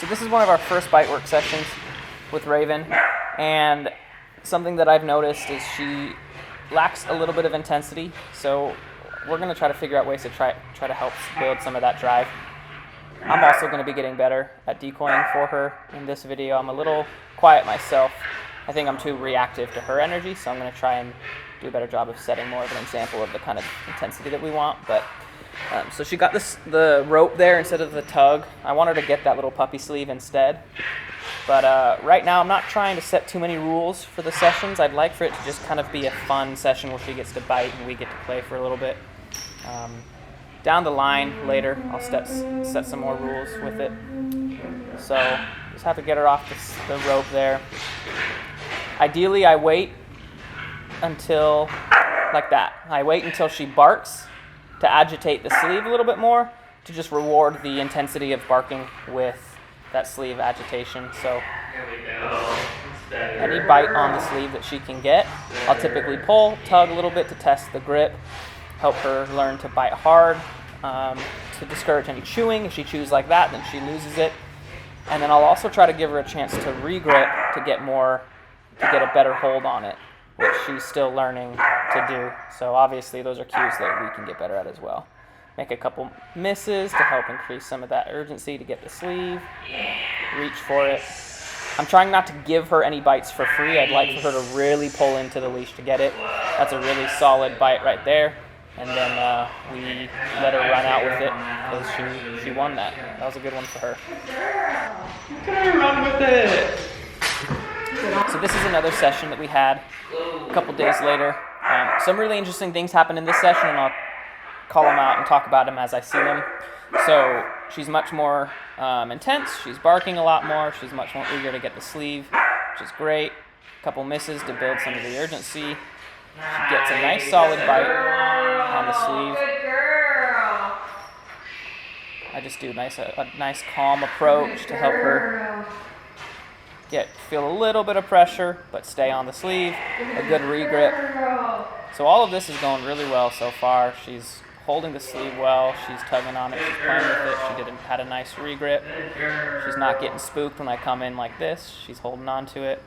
So this is one of our first Bitework sessions with Raven, and something that I've noticed is she lacks a little bit of intensity, so we're going to try to figure out ways to try to help build some of that drive. I'm also going to be getting better at decoying for her in this video. I'm a little quiet myself. I think I'm too reactive to her energy, so I'm going to try and do a better job of setting more of an example of the kind of intensity that we want. But so she got the rope there instead of the tug. I want her to get that little puppy sleeve instead. But right now I'm not trying to set too many rules for the sessions. I'd like for it to just kind of be a fun session where she gets to bite and we get to play for a little bit. Down the line later, I'll set some more rules with it. So just have to get her off the rope there. Ideally, I wait until, like that. I wait until she barks to agitate the sleeve a little bit more to just reward the intensity of barking with that sleeve agitation. So any bite on the sleeve that she can get, I'll typically pull, tug a little bit to test the grip, help her learn to bite hard, to discourage any chewing. If she chews like that, then she loses it. And then I'll also try to give her a chance to re-grip to get a better hold on it, which she's still learning to do. So obviously those are cues that we can get better at as well. Make a couple misses to help increase some of that urgency to get the sleeve. Reach for it. I'm trying not to give her any bites for free. I'd like for her to really pull into the leash to get it. That's a really solid bite right there. And then we let her run out with it because she won that. That was a good one for her. Can I run with it? So this is another session that we had a couple days later. Some really interesting things happened in this session, and I'll call them out and talk about them as I see them. So she's much more intense. She's barking a lot more. She's much more eager to get the sleeve, which is great. A couple misses to build some of the urgency. She gets a nice solid bite on the sleeve. I just do a nice calm approach to help her feel a little bit of pressure, but stay on the sleeve. A good re-grip. So all of this is going really well so far. She's holding the sleeve well. She's tugging on it. She's playing with it. She had a nice re-grip. She's not getting spooked when I come in like this. She's holding on to it.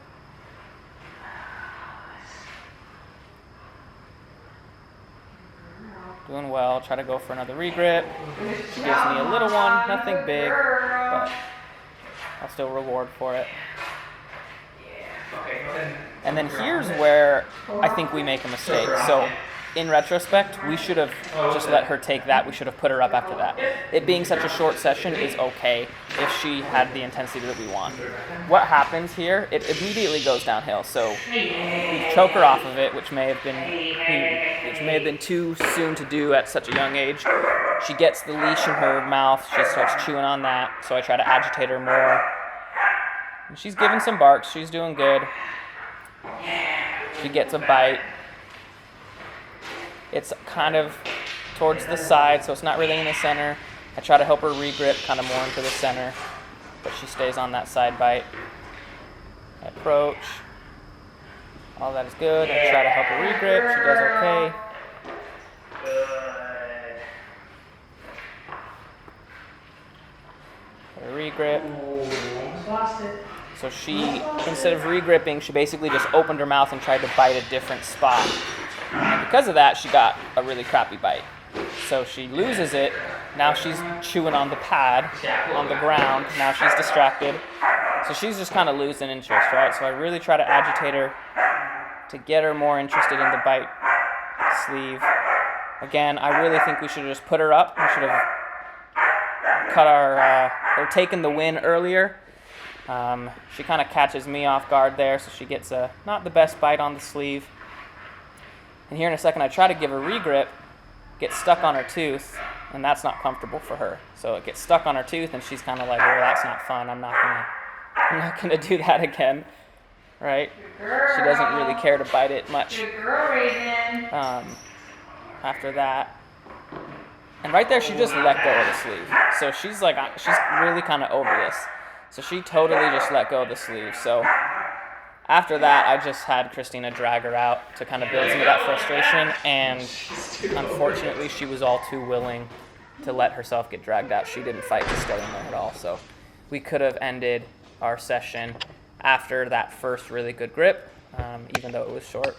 Doing well. Try to go for another re-grip. She gives me a little one. Nothing big, but I'll still reward for it. And then here's where I think we make a mistake. So in retrospect, we should have just let her take that. We should have put her up after that. It being such a short session is okay if she had the intensity that we want. What happens here, it immediately goes downhill. So we choke her off of it, which may have been too soon to do at such a young age. She gets the leash in her mouth. She starts chewing on that. So I try to agitate her more. And she's giving some barks. She's doing good. She gets a bite. It's kind of towards the side, so it's not really in the center. I try to help her re-grip kind of more into the center, but she stays on that side bite. I approach. All that is good. I try to help her re-grip. She does okay. Her re-grip. So she, instead of re-gripping, she basically just opened her mouth and tried to bite a different spot. And because of that, she got a really crappy bite. So she loses it. Now she's chewing on the pad on the ground. Now she's distracted. So she's just kind of losing interest, right? So I really try to agitate her to get her more interested in the bite sleeve. Again, I really think we should have just put her up. We should have cut or taken the win earlier. She kind of catches me off guard there, so she gets not the best bite on the sleeve. And here in a second, I try to give her re-grip, get stuck on her tooth, and that's not comfortable for her. So it gets stuck on her tooth, and she's kind of like, "Oh, that's not fun. I'm not gonna do that again." Right? She doesn't really care to bite it much. After that, and right there, she just let go of the sleeve. So she's really kind of over this. So she totally just let go of the sleeve. So after that, I just had Christina drag her out to kind of build some of that frustration, and unfortunately, she was all too willing to let herself get dragged out. She didn't fight to stay in there at all. So we could have ended our session after that first really good grip, even though it was short.